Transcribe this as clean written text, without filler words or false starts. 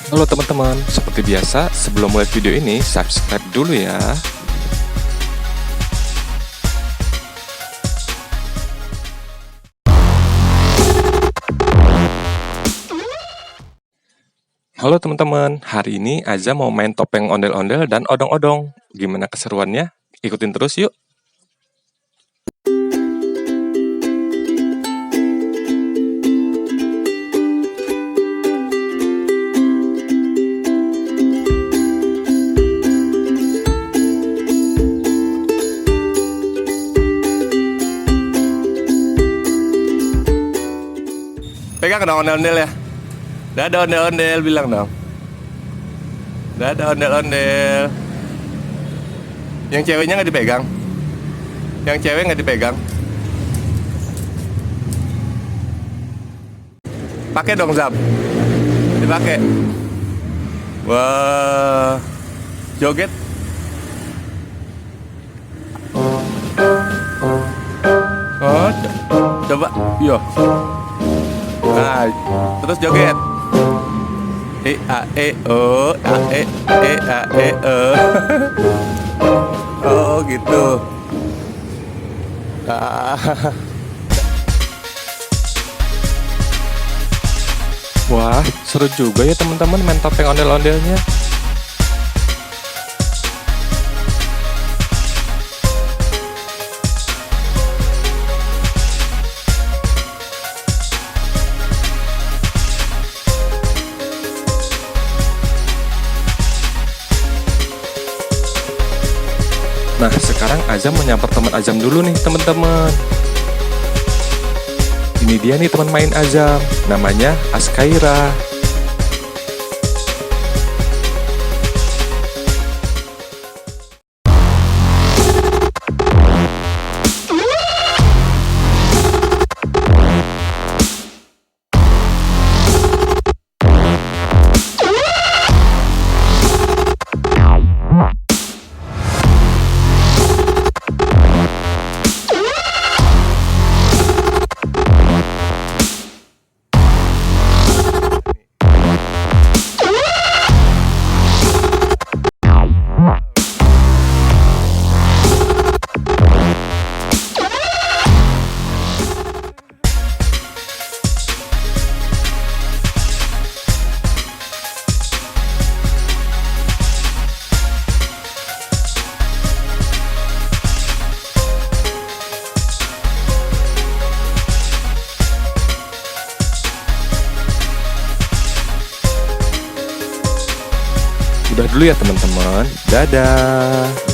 Halo teman-teman, seperti biasa sebelum mulai video ini subscribe dulu ya. Halo teman-teman, hari ini Aza mau main topeng ondel-ondel dan odong-odong. Gimana keseruannya? Ikutin terus yuk. Pegang dong ondel-ondel ya. Dadah ondel-ondel, bilang dong. Dadah ondel-ondel. Yang ceweknya nggak dipegang. Yang cewek nggak dipegang. Pakai dong Zap. Dipakai. Wah. Joget. Oh, coba. Yo. Nah, terus joget. E a e o a e a e o. Oh gitu. Wah, seru juga ya teman-teman main topeng ondel-ondelnya. Nah, sekarang Azam menyamper teman Azam dulu nih, teman-teman. Ini dia nih teman main Azam, namanya Askaira. Udah dulu ya teman-teman. Dadah.